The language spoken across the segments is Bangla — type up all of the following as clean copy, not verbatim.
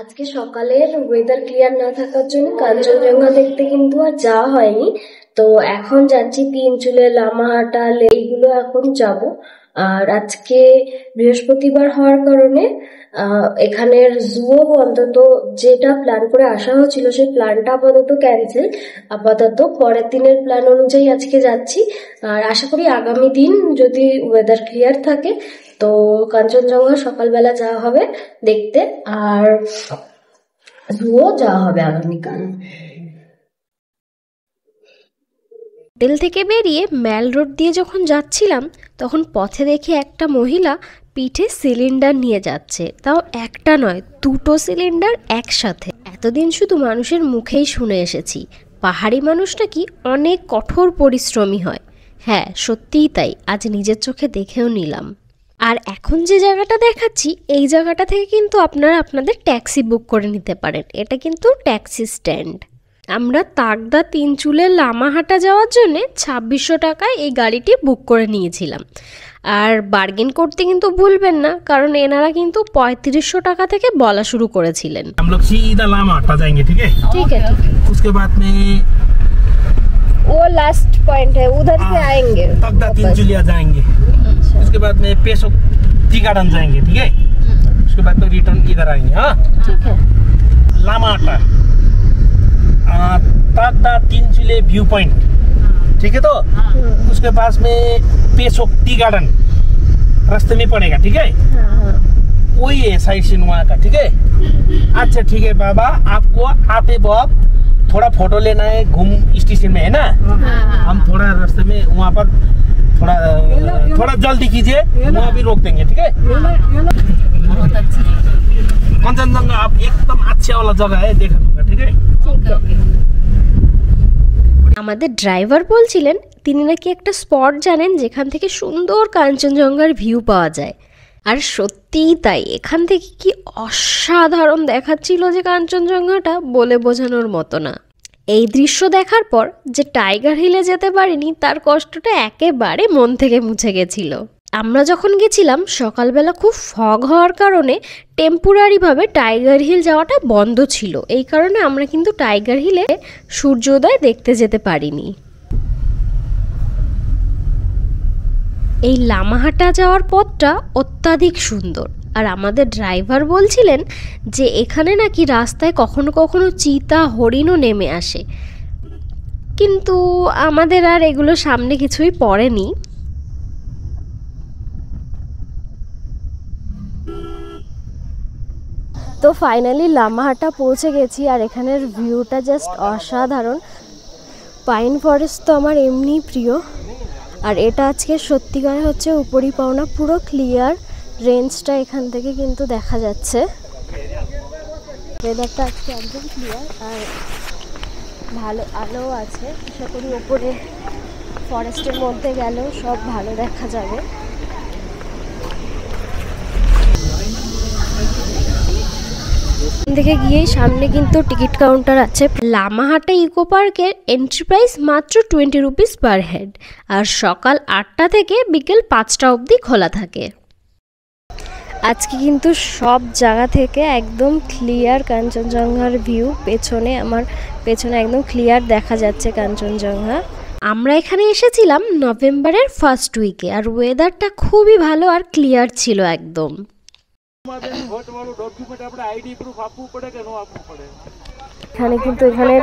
আজকে সকালের ওয়েদার ক্লিয়ার না থাকার জন্য কাঞ্চনজঙ্ঘা দেখতে কিন্তু আর যাওয়া হয়নি। তো এখন যাচ্ছি তিনচুলে, লামাহাটা, এইগুলো এখন যাব। আর আজকে বৃহস্পতিবার হওয়ার কারণে এখানের জুও অন্তত যেটা প্ল্যান করে আসা হয়েছিল সেই প্ল্যানটা আপাতত ক্যান্সেল। আপাতত পরের দিনের প্ল্যান অনুযায়ী আজকে যাচ্ছি। আর আশা করি আগামী দিন যদি ওয়েদার ক্লিয়ার থাকে তো কাঞ্চনজঙ্ঘা সকালবেলা যাওয়া হবে দেখতে, আর জুও যাওয়া হবে আগামীকাল। হোটেল থেকে বেরিয়ে ম্যাল রোড দিয়ে যখন যাচ্ছিলাম তখন পথে দেখি একটা মহিলা পিঠে সিলিন্ডার নিয়ে যাচ্ছে, তাও একটা নয়, দুটো সিলিন্ডার একসাথে। এতদিন শুধু মানুষের মুখেই শুনে এসেছি পাহাড়ি মানুষ নাকি অনেক কঠোর পরিশ্রমী হয়। হ্যাঁ, সত্যিই তাই, আজ নিজের চোখে দেখেও নিলাম। আর এখন যে জায়গাটা দেখাচ্ছি এই জায়গাটা থেকে কিন্তু আপনারা আপনাদের ট্যাক্সি বুক করে নিতে পারেন। এটা কিন্তু ট্যাক্সি স্ট্যান্ড। আমরা তাকদা তিনচুলের লামাহাটা যাওয়ার জন্যে 2600 টাকায় এই গাড়িটি বুক করে নিয়েছিলাম। আর বার্গেন করতে কিন্তু ভুলবেন না, কারণ এনারা কিন্তু 3500 টাকা থেকে বলা শুরু করেছিলেন। हम लोग सीधा लामाहाटा जाएंगे, ठीक है? ठीक है, ठीक है। उसके बाद में वो लास्ट पॉइंट है, उधर से आएंगे तकदा तिनचुलिया जाएंगे। उसके बाद में पेसोक टी गार्डन जाएंगे, ठीक है? उसके बाद में रिटर्न इधर आएंगे। हाँ, ठीक है। लामाहाटा तकदा तिनचुले व्यू पॉइंट, ठीक है? तो उसके पास में पेसोक टी गार्डन रास्ते में पड़ेगा, ठीक है? वही है साइड सीन वहाँ का, ठीक है? अच्छा ठीक है बाबा, आपको आते वक्त थोड़ा फोटो लेना है, घूम स्टेशन में है ना? हम थोड़ा रास्ते में वहाँ पर थोड़ा जल्दी कीजिए, वहाँ भी रोक देंगे, ठीक है? कंचनजंगा आप एकदम अच्छा वाला जगह है, देखा दूंगा, ठीक है? আমাদের ড্রাইভার বলছিলেন তিনি নাকি একটা স্পট জানেন যেখান থেকে সুন্দর কাঞ্চনজঙ্ঘার ভিউ পাওয়া যায়। আর সত্যিই তাই, এখান থেকে কি অসাধারণ দেখাচ্ছিল যে কাঞ্চনজঙ্ঘাটা বলে বোঝানোর মতো না। এই দৃশ্য দেখার পর যে টাইগার হিলে যেতে পারিনি তার কষ্টটা একেবারে মন থেকে মুছে গেছিল। আমরা যখন গেছিলাম সকালবেলা খুব ফগ হওয়ার কারণে টেম্পোরারিভাবে টাইগার হিল যাওয়াটা বন্ধ ছিল, এই কারণে আমরা কিন্তু টাইগার হিলে সূর্যোদয় দেখতে যেতে পারিনি। এই লামাহাটা যাওয়ার পথটা অত্যাধিক সুন্দর। আর আমাদের ড্রাইভার বলছিলেন যে এখানে নাকি রাস্তায় কখনো কখনো চিতা, হরিণও নেমে আসে, কিন্তু আমাদের আর এগুলো সামনে কিছুই পড়েনি। তো ফাইনালি লামাহাটা পৌঁছে গেছি, আর এখানের ভিউটা জাস্ট অসাধারণ। পাইন ফরেস্ট তো আমার এমনি প্রিয়, আর এটা আজকে সত্যিকার হচ্ছে উপরি পাওনা, পুরো ক্লিয়ার রেঞ্জটা এখান থেকে কিন্তু দেখা যাচ্ছে। ওয়েদারটা আজকে একদম ক্লিয়ার আর ভালো আলোও আছে। আশা করি ওপরে ফরেস্টের মধ্যে গেলেও সব ভালো দেখা যাবে। থেকে গিয়েই সামনে কিন্তু টিকিট কাউন্টার আছে। লামাহাটা ইকো পার্কের এন্ট্রি প্রাইস মাত্র 20 রুপিস পার হেড, আর সকাল 8টা থেকে বিকেল 5টা অবধি খোলা থাকে। আজকে কিন্তু সব জায়গা থেকে একদম ক্লিয়ার কাঞ্চনজঙ্ঘার ভিউ। আমার পেছনে একদম ক্লিয়ার দেখা যাচ্ছে কাঞ্চনজঙ্ঘা। আমরা এখানে এসেছিলাম নভেম্বরের ফার্স্ট উইকে, আর ওয়েদারটা খুবই ভালো আর ক্লিয়ার ছিল একদম। এখানে কিন্তু এখানে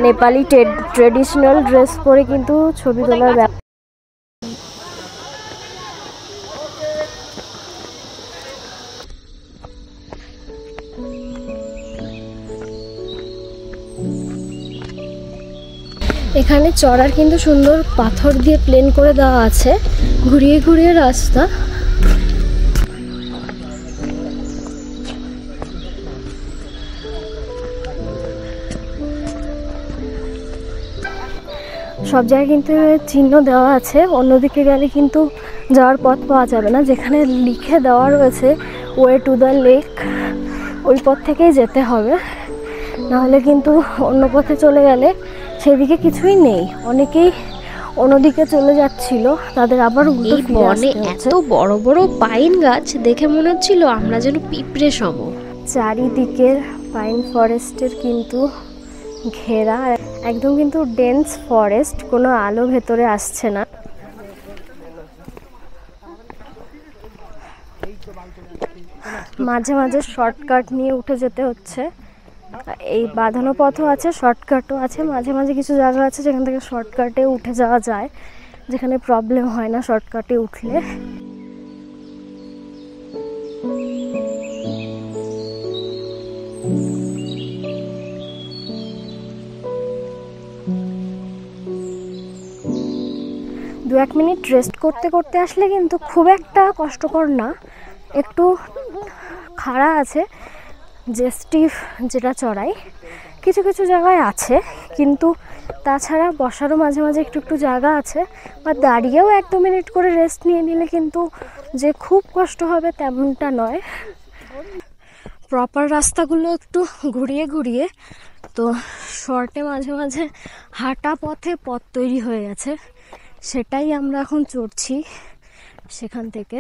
নেপালি ট্রেডিশনাল ড্রেস পরে কিন্তু ছবি তোলার ব্যাপার। এখানে চড়ার কিন্তু সুন্দর পাথর দিয়ে প্লেন করে দেওয়া আছে, ঘুরিয়ে ঘুরিয়ে রাস্তা। সব জায়গায় কিন্তু চিহ্ন দেওয়া আছে, অন্যদিকে গেলে কিন্তু যাওয়ার পথ পাওয়া যাবে না। যেখানে লিখে দেওয়া রয়েছে ওয়ে টু দ্য লেক, ওই পথ থেকেই যেতে হবে, নাহলে কিন্তু অন্য পথে চলে গেলে সেদিকে কিছুই নেই। অনেকেই অন্যদিকে চলে যাচ্ছিল, তাদের আবার এই বনে এত বড় বড় পাইন গাছ দেখে মনে হচ্ছিল আমরা যেন পিঁপড়ে সম। চারিদিকের পাইন ফরেস্টের কিন্তু ঘেরা, একদম কিন্তু ডেন্স ফরেস্ট, কোনো আলো ভেতরে আসছে না। মাঝে মাঝে শর্টকাট নিয়ে উঠে যেতে হচ্ছে। এই বাঁধানো পথও আছে, শর্টকাটও আছে, মাঝে মাঝে কিছু জায়গা আছে যেখান থেকে শর্টকাটে উঠে যাওয়া যায়, যেখানে প্রবলেম হয় না শর্টকাটে উঠলে। দু এক মিনিট রেস্ট করতে করতে আসলে কিন্তু খুব একটা কষ্টকর না, একটু খাড়া আছে, জেস্টিভ যেটা চড়াই কিছু কিছু জায়গায় আছে, কিন্তু তাছাড়া বসারও মাঝে মাঝে একটু একটু জায়গা আছে, বা দাঁড়িয়েও 1-2 মিনিট করে রেস্ট নিয়ে নিলে কিন্তু যে খুব কষ্ট হবে তেমনটা নয়। প্রপার রাস্তাগুলো একটু ঘুরিয়ে ঘুরিয়ে, তো শর্টে মাঝে মাঝে হাঁটা পথে পথ তৈরি হয়ে গেছে, সেটাই আমরা এখন চড়ছি সেখান থেকে।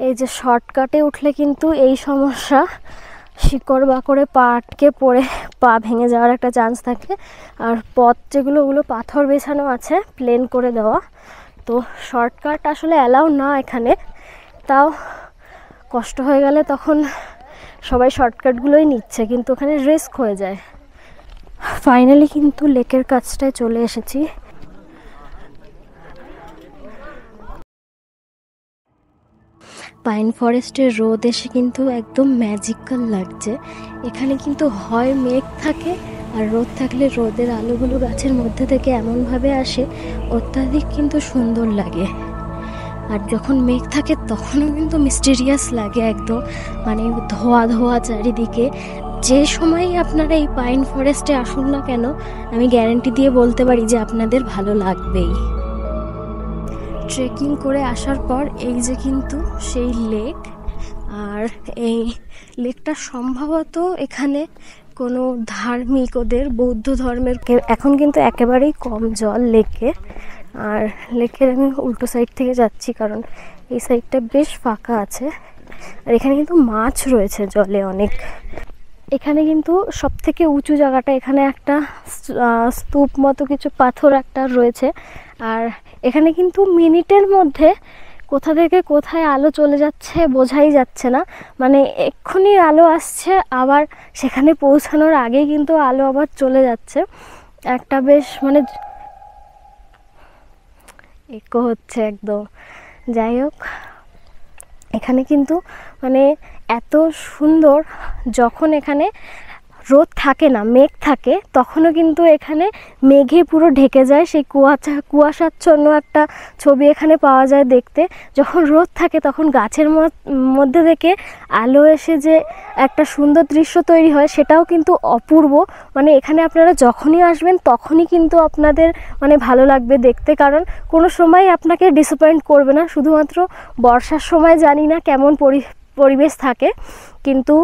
এই যে শর্টকাটে উঠলে কিন্তু এই সমস্যা, শিকড় বাকড়ে পা আটকে পড়ে পা ভেঙে যাওয়ার একটা চান্স থাকে। আর পথ যেগুলো, ওগুলো পাথর বেছানো আছে, প্লেন করে দেওয়া, তো শর্টকাট আসলে অ্যালাউ না এখানে। তাও কষ্ট হয়ে গেলে তখন সবাই শর্টকাটগুলোই নিচ্ছে, কিন্তু ওখানে রিস্ক হয়ে যায়। ফাইনালি কিন্তু লেকের কাছটায় চলে এসেছি। পাইন ফরেস্টের রোদ এসে কিন্তু একদম ম্যাজিক্যাল লাগছে। এখানে কিন্তু হয় মেঘ থাকে, আর রোদ থাকলে রোদের আলোগুলো গাছের মধ্যে থেকে এমনভাবে আসে, অত্যাধিক কিন্তু সুন্দর লাগে। আর যখন মেঘ থাকে তখনও কিন্তু মিস্টেরিয়াস লাগে একদম, মানে ধোয়া ধোয়া চারিদিকে। যে সময়ই আপনারা এই পাইন ফরেস্টে আসুন না কেন, আমি গ্যারান্টি দিয়ে বলতে পারি যে আপনাদের ভালো লাগবেই। ট্রেকিং করে আসার পর এই যে কিন্তু সেই লেক, আর এই লেকটা সম্ভবত এখানে কোনো ধার্মিক, ওদের বৌদ্ধ ধর্মের, এখন কিন্তু একেবারেই কম জল লেকে। আর লেকের আমি উল্টো সাইড থেকে যাচ্ছি, কারণ এই সাইডটা বেশ ফাঁকা আছে। আর এখানে কিন্তু মাছ রয়েছে জলে অনেক। এখানে কিন্তু সব থেকে উঁচু জায়গাটা, এখানে একটা স্তূপ মতো কিছু পাথর একটা রয়েছে। আর এখানে কিন্তু মিনিটের মধ্যে কোথা থেকে কোথায় আলো চলে যাচ্ছে বোঝাই যাচ্ছে না, মানে এক্ষুনি আলো আসছে, আবার সেখানে পৌঁছানোর আগেই কিন্তু আলো আবার চলে যাচ্ছে। একটা বেশ মানে ইকো হচ্ছে একদম। যাই হোক, এখানে কিন্তু মানে এত সুন্দর, যখন এখানে রোদ থাকে না, মেঘ থাকে, তখনও কিন্তু এখানে মেঘে পুরো ঢেকে যায়, সেই কুয়াশাচ্ছন্ন একটা ছবি এখানে পাওয়া যায় দেখতে। যখন রোদ থাকে তখন গাছের মধ্যে থেকে আলো এসে যে একটা সুন্দর দৃশ্য তৈরি হয়, সেটাও কিন্তু অপূর্ব। মানে এখানে আপনারা যখনই আসবেন তখনই কিন্তু আপনাদের মানে ভালো লাগবে দেখতে, কারণ কোনো সময় আপনাকে ডিসঅ্যাপয়েন্ট করবে না। শুধুমাত্র বর্ষার সময় জানি না কেমন পরিবেশ থাকে, কিন্তু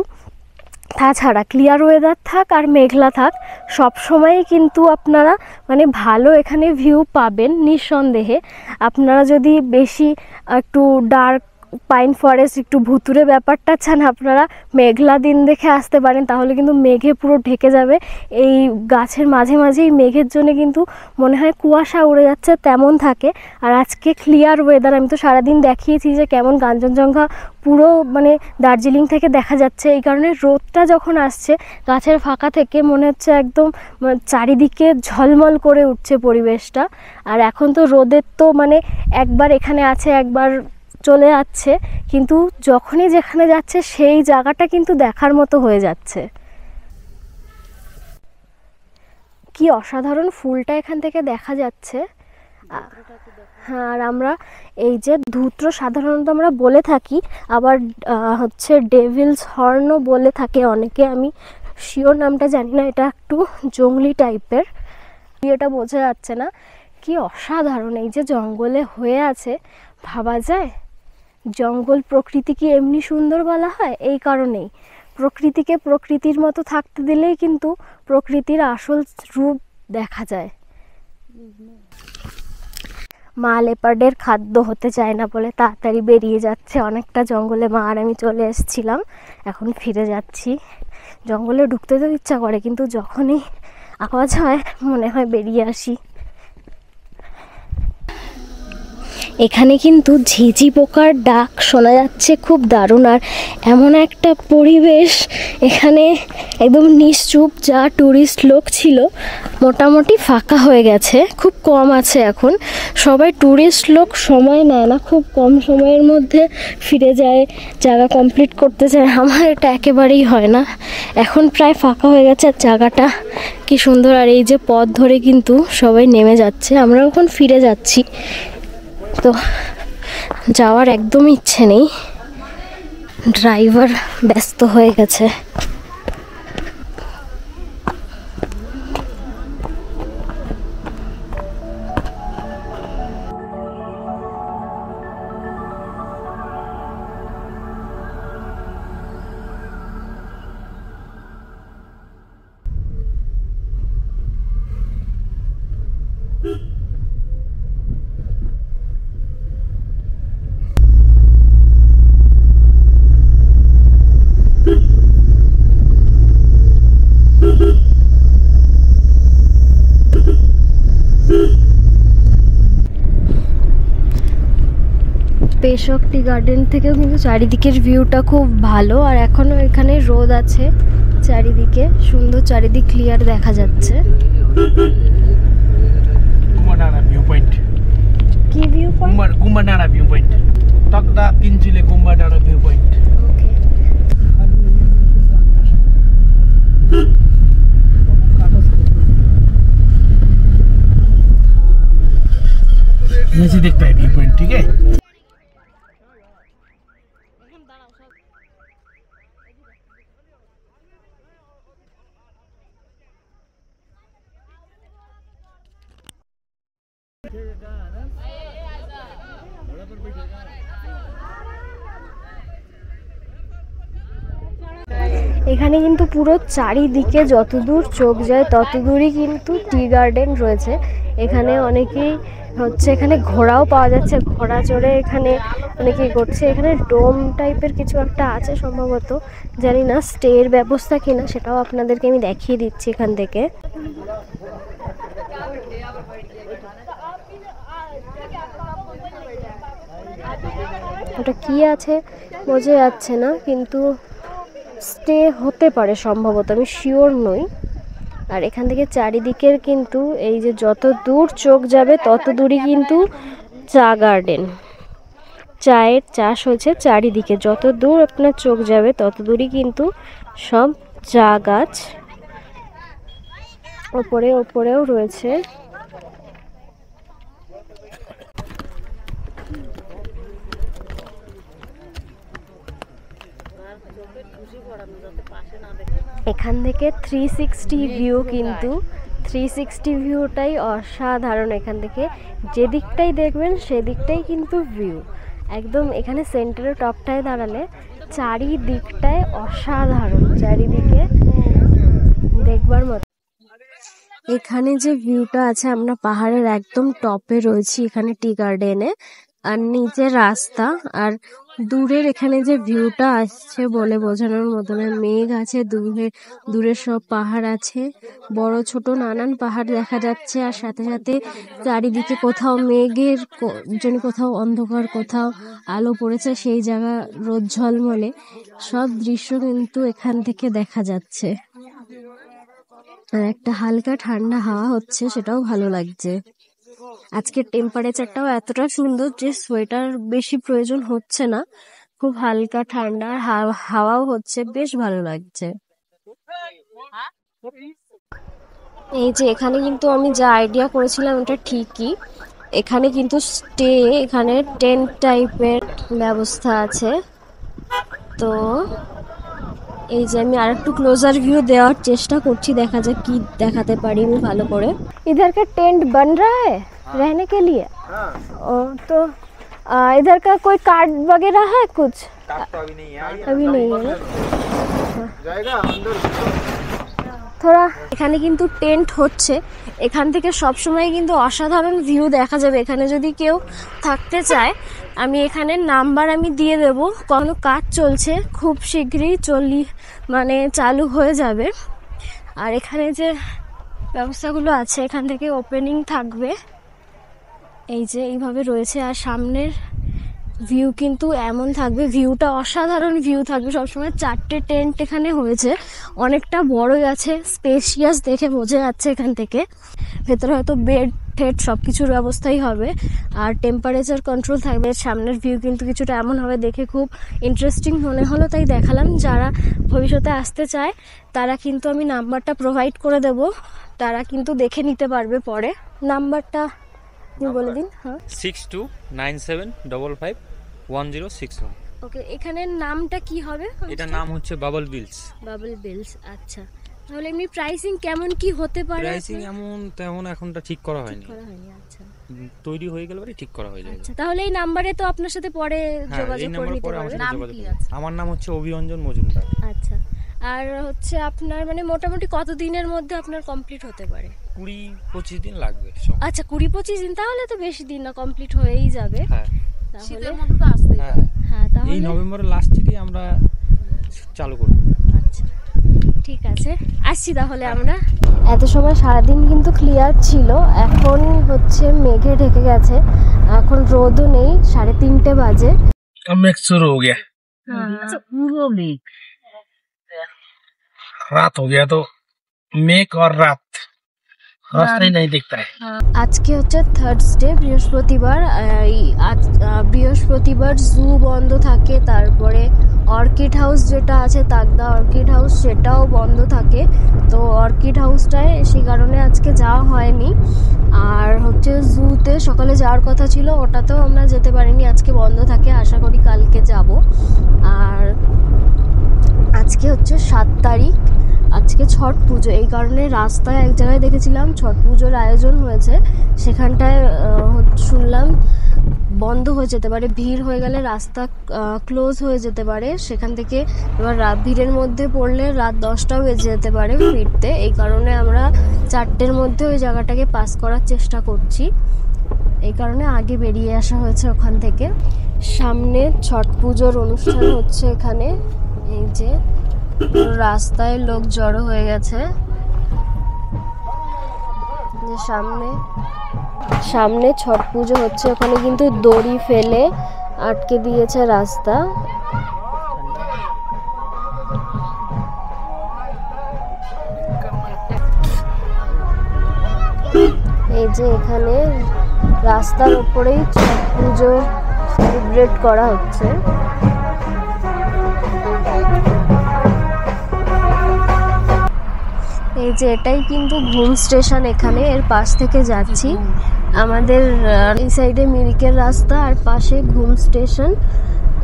তাছাড়া ক্লিয়ার ওয়েদার থাক আর মেঘলা থাক, সব সময়ই কিন্তু আপনারা মানে ভালো এখানে ভিউ পাবেন নিঃসন্দেহে। আপনারা যদি বেশি একটু ডার্ক পাইন ফরেস্ট, একটু ভুতুরে ব্যাপারটা চান, আপনারা মেঘলা দিন দেখে আসতে পারেন, তাহলে কিন্তু মেঘে পুরো ঢেকে যাবে। এই গাছের মাঝে মাঝেই মেঘের জন্য কিন্তু মনে হয় কুয়াশা উড়ে যাচ্ছে তেমন থাকে। আর আজকে ক্লিয়ার ওয়েদার, আমি তো সারাদিন দেখিয়েছি যে কেমন কাঞ্চনজঙ্ঘা পুরো মানে দার্জিলিং থেকে দেখা যাচ্ছে। এই কারণে রোদটা যখন আসছে গাছের ফাঁকা থেকে, মনে হচ্ছে একদম চারিদিকে ঝলমল করে উঠছে পরিবেশটা। আর এখন তো রোদের তো মানে একবার এখানে আছে একবার চলে যাচ্ছে, কিন্তু যখনই যেখানে যাচ্ছে সেই জায়গাটা কিন্তু দেখার মতো হয়ে যাচ্ছে। কি অসাধারণ ফুলটা এখান থেকে দেখা যাচ্ছে। হ্যাঁ, আর আমরা এই যে ধূত্র সাধারণত আমরা বলে থাকি, আবার হচ্ছে ডেভিলস হর্নও বলে থাকে অনেকে, আমি শিওর নামটা জানি না, এটা একটু জংলি টাইপের, এটা বোঝা যাচ্ছে না। কি অসাধারণ, এই যে জঙ্গলে হয়ে আছে, ভাবা যায় জঙ্গল প্রকৃতি কি এমনি সুন্দর বলা হয় এই কারণেই। প্রকৃতিকে প্রকৃতির মতো থাকতে দিলেই কিন্তু প্রকৃতির আসল রূপ দেখা যায়। মা লেপার্ডের খাদ্য হতে চায় না বলে তাড়াতাড়ি বেরিয়ে যাচ্ছে। অনেকটা জঙ্গলে মা আর আমি চলে এসেছিলাম, এখন ফিরে যাচ্ছি। জঙ্গলে ঢুকতে তো ইচ্ছা করে, কিন্তু যখনই আওয়াজ হয় মনে হয় বেরিয়ে আসি। এখানে কিন্তু ঝিঝি পোকার ডাক শোনা যাচ্ছে, খুব দারুণ। আর এমন একটা পরিবেশ, এখানে একদম নিশ্চুপ। যা টুরিস্ট লোক ছিল মোটামুটি ফাঁকা হয়ে গেছে, খুব কম আছে এখন। সবাই টুরিস্ট লোক সময় নেয় না, খুব কম সময়ের মধ্যে ফিরে যায়, জায়গা কমপ্লিট করতে চায়। আমার এটা একেবারেই হয় না। এখন প্রায় ফাঁকা হয়ে গেছে, আর জায়গাটা কি সুন্দর। আর এই যে পথ ধরে কিন্তু সবাই নেমে যাচ্ছে, আমরা এখন ফিরে যাচ্ছি। তো যাওয়ার একদম ইচ্ছে নেই, ড্রাইভার ব্যস্ত হয়ে গেছে। পেশক টি গার্ডেন থেকেও কিন্তু চারিদিকের ভিউটা খুব ভালো। আর এখনো এখানে রোদ আছে, চারিদিকে সুন্দর, চারিদিক ক্লিয়ার দেখা যাচ্ছে। Gumbadanda view point. কি view point? Gumbadanda view point, Takdah Tinchuley Gumbadanda view point. यहाँ से दिखता है व्यू पॉइंट, ठीक है। এখানে কিন্তু পুরো চারিদিকে যতদূর চোখ যায় ততদূরই কিন্তু টি গার্ডেন রয়েছে। এখানে অনেকেই এখানে ঘোড়াও পাওয়া যাচ্ছে, ঘোড়া চড়ে এখানে অনেকেই করছে। এখানে ডোম টাইপের কিছু একটা আছে সম্ভবত, জানি না স্টের ব্যবস্থা কিনা, সেটাও আপনাদেরকে আমি দেখিয়ে দিচ্ছি এখান থেকে। ওটা কি আছে বোঝা যাচ্ছে না, কিন্তু স্টে হতে পারে সম্ভবত, আমি শিওর নই। আর এখান থেকে চারিদিকের কিন্তু এই যে যত দূর চোখ যাবে তত দূরই কিন্তু চা গার্ডেন, চায়ের চাষ হয়েছে চারিদিকে। যত দূর আপনার চোখ যাবে তত দূরই কিন্তু সব চা গাছ। ওপরেও রয়েছে। এখান থেকে 360 ভিউ, কিন্তু 360 ভিউটাই অসাধারণ। এখান থেকে যেদিকটাই দেখবেন সেদিকটাই কিন্তু ভিউ একদম। এখানে সেন্টারের টপটায় দাঁড়ালে চারিদিকটায় অসাধারণ, চারিদিকে দেখবার মতো। এখানে যে ভিউটা আছে, আমরা পাহাড়ের একদম টপে রয়েছি এখানে টি গার্ডেনে, আর নিচে রাস্তা। আর দূরের এখানে যে ভিউটা আসছে বলে বোঝানোর মতো না। মেঘ আছে দূরে সব পাহাড় আছে, বড় ছোট নানান পাহাড় দেখা যাচ্ছে। আর সাথে সাথে চারিদিকে কোথাও মেঘের জন্য, কোথাও অন্ধকার, কোথাও আলো পড়েছে, সেই জায়গা রোদ ঝলমলে। সব দৃশ্য কিন্তু এখান থেকে দেখা যাচ্ছে। আর একটা হালকা ঠান্ডা হাওয়া হচ্ছে, সেটাও ভালো লাগছে। আজকের টেম্পারেচারটাও এতটা সুন্দর যে সোয়েটার বেশি প্রয়োজন হচ্ছে না, খুব হালকা ঠান্ডা হাওয়াও হচ্ছে, বেশ ভালো লাগছে। এই যে এখানে কিন্তু আমি যা আইডিয়া করেছিলাম ওটা ঠিকই। এখানে কিন্তু স্টে, এখানে টেন্ট টাইপের ব্যবস্থা আছে। তো এই যে আমি আর একটু ক্লোজার ভিউ দেওয়ার চেষ্টা করছি, দেখা যাক কি দেখাতে পারি আমি ভালো করে। इधर का टेंट बन रहा है रहने के लिए? तो इधर का कोई कार्ड वगैरह है कुछ? अभी नहीं है ना थोड़ा এখানে কিন্তু টেন্ট হচ্ছে এখান থেকে সব সময় কিন্তু অসাধারণ ভিউ দেখা যাবে এখানে যদি কেউ থাকতে চায় আমি এখানে নাম্বার আমি দিয়ে দেব কোনো কাজ চলছে খুব শীঘ্রই মানে চালু হয়ে যাবে আর এখানে যে ব্যবস্থাগুলো আছে এখান থেকে ওপেনিং থাকবে এই যে এইভাবে রয়েছে আর সামনের ভিউ কিন্তু এমন থাকবে ভিউটা অসাধারণ ভিউ থাকবে সবসময় 4টে টেন্ট এখানে হয়েছে অনেকটা বড়ই আছে স্পেশিয়াস দেখে বোঝা যাচ্ছে এখান থেকে ভেতরে হয়তো বেড টেড সব কিছুর ব্যবস্থাই হবে আর টেম্পারেচার কন্ট্রোল থাকবে সামনের ভিউ কিন্তু কিছুটা এমন হবে দেখে খুব ইন্টারেস্টিং মনে হলো তাই দেখালাম যারা ভবিষ্যতে আসতে চায় তারা কিন্তু আমি নাম্বারটা প্রোভাইড করে দেব তারা কিন্তু দেখে নিতে পারবে পরে নাম্বারটা বলে দিন হ্যাঁ 6297551061 ওকে এখানের নামটা কি হবে এটা নাম হচ্ছে বাবল বিলস আচ্ছা তাহলে এমনি প্রাইসিং কেমন কি হতে পারে প্রাইসিং এমন তেমন এখনটা ঠিক করা হয়নি আচ্ছা তৈরি হয়ে গেলে পরে ঠিক করা হয়ে যাবে আচ্ছা তাহলে এই নম্বরে তো আপনার সাথে পরে যোগাযোগ করে নিতে পারবেন নাম কি আছে আমার নাম হচ্ছে অভিরঞ্জন মজুমদার আচ্ছা আর হচ্ছে আপনার মানে মোটামুটি কত দিনের মধ্যে আপনার কমপ্লিট হতে পারে 20-25 দিন লাগবে আচ্ছা 20-25 দিন তাহলে তো বেশি দিন না কমপ্লিট হয়েই যাবে হ্যাঁ শীতের মধ্যে তো আসতেই হবে হ্যাঁ তাহলে এই নভেম্বরের লাস্ট থেকে আমরা চালু করব আচ্ছা ঠিক আছে আসছি তাহলে আমরা এত সময় সারাদিন কিন্তু ক্লিয়ার ছিল এখন হচ্ছে মেঘে ঢেকে গেছে এখন রোদও নেই 3:30 বাজে मेघ शुरू हो गया रात हो गया तो मेघ और रात रास्ता ही नहीं दिखता है আজকে হচ্ছে থার্সডে বৃহস্পতিবার বৃহস্পতিবার জু বন্ধ থাকে তারপরে অর্কিড হাউস যেটা আছে তাগদা অর্কিড হাউস সেটাও বন্ধ থাকে তো অর্কিড হাউসটায় সেই কারণে আজকে যাওয়া হয়নি আর হচ্ছে জুতে সকালে যাওয়ার কথা ছিল ওটাতেও আমরা যেতে পারিনি আজকে বন্ধ থাকে আশা করি কালকে যাব আর আজকে হচ্ছে 7 তারিখ আজকে ছট পুজো এই কারণে রাস্তায় এক জায়গায় দেখেছিলাম ছট পুজোর আয়োজন হয়েছে সেখানটায় শুনলাম বন্ধ হয়ে যেতে পারে ভিড় হয়ে গেলে রাস্তা ক্লোজ হয়ে যেতে পারে সেখান থেকে এবার ভিড়ের মধ্যে পড়লে রাত 10টাও বেজে যেতে পারে ফিরতে এই কারণে আমরা 4টের মধ্যে ওই জায়গাটাকে পাস করার চেষ্টা করছি এই কারণে আগে বেরিয়ে আসা হয়েছে ওখান থেকে সামনে ছট পুজোর অনুষ্ঠান হচ্ছে এখানে এই যে রাস্তায় লোক জড়ো হয়ে গেছে যে সামনে ছট পুজো হচ্ছে ওখানে কিন্তু দড়ি ফেলে আটকে দিয়েছে রাস্তা এই যে এখানে রাস্তার উপরেই ছট পুজো সেলিব্রেট করা হচ্ছে এই যে এটাই কিন্তু ঘুম স্টেশন এখানে এর পাশ থেকে যাচ্ছি আমাদের এই সাইডে মিরিকের রাস্তা আর পাশে ঘুম স্টেশন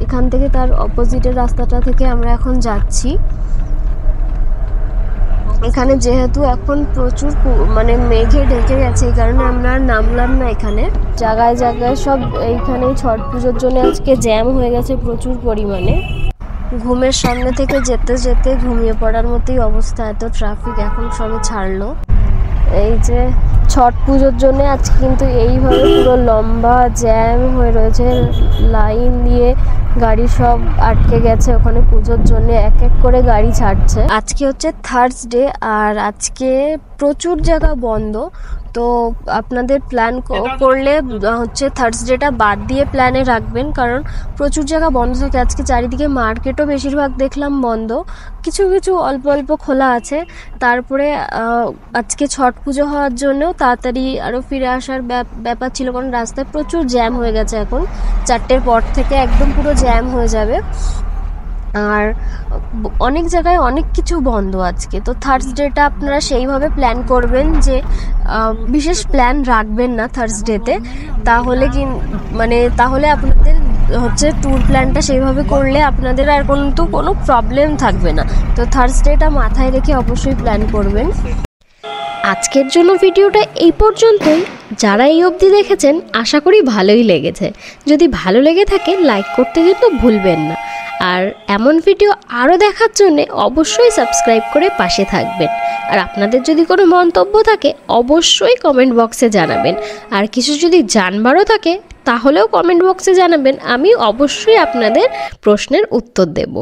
এখান থেকে তার অপোজিটের রাস্তাটা থেকে আমরা এখন যাচ্ছি এখানে যেহেতু এখন প্রচুর মানে মেঘে ঢেকে গেছে এই কারণে আমরা নামলাম না এখানে জায়গায় জায়গায় সব এইখানেই ছট পুজোর জন্য আজকে জ্যাম হয়ে গেছে প্রচুর পরিমাণে ঘুমের সামনে থেকে যেতে যেতে ঘুমিয়ে পড়ার মতোই অবস্থা এত ট্রাফিক এখন সবে ছাড়লো এই যে ছট পুজোর জন্য আজকে কিন্তু এইভাবে পুরো লম্বা জ্যাম হয়ে রয়েছে লাইন দিয়ে গাড়ি সব আটকে গেছে ওখানে পুজোর জন্য এক এক করে গাড়ি ছাড়ছে আজকে হচ্ছে থার্সডে আর আজকে প্রচুর জায়গা বন্ধ তো আপনাদের প্ল্যান করলে হচ্ছে থার্সডেটা বাদ দিয়ে প্ল্যানে রাখবেন কারণ প্রচুর জায়গা বন্ধ থাকে আজকে চারিদিকে মার্কেটও বেশিরভাগ দেখলাম বন্ধ কিছু কিছু অল্প অল্প খোলা আছে তারপরে আজকে ছট পুজো হওয়ার জন্যও তাড়াতাড়ি আরও ফিরে আসার ব্যাপার ছিল কারণ রাস্তায় প্রচুর জ্যাম হয়ে গেছে এখন 4টের পর থেকে একদম পুরো জ্যাম হয়ে যাবে আর অনেক জায়গায় অনেক কিছু বন্ধ আজকে তো থার্সডেটা আপনারা সেইভাবে প্ল্যান করবেন যে বিশেষ প্ল্যান রাখবেন না থার্সডেতে তাহলে কি মানে তাহলে আপনাদের হচ্ছে ট্যুর প্ল্যানটা সেইভাবে করলে আপনাদের আর কোনো প্রবলেম থাকবে না তো থার্সডেটা মাথায় রেখে অবশ্যই প্ল্যান করবেন আজকের জন্য ভিডিওটা এই পর্যন্তই যারা এই অবধি দেখেছেন আশা করি ভালোই লেগেছে। যদি ভালো লেগে থাকে লাইক করতে কিন্তু ভুলবেন না। আর এমন ভিডিও আরও দেখার জন্য অবশ্যই সাবস্ক্রাইব করে পাশে থাকবেন। আর আপনাদের যদি কোনো মন্তব্য থাকে অবশ্যই কমেন্ট বক্সে জানাবেন। আর কিছু যদি জানবারও থাকে তাহলেও কমেন্ট বক্সে জানাবেন, আমি অবশ্যই আপনাদের প্রশ্নের উত্তর দেব।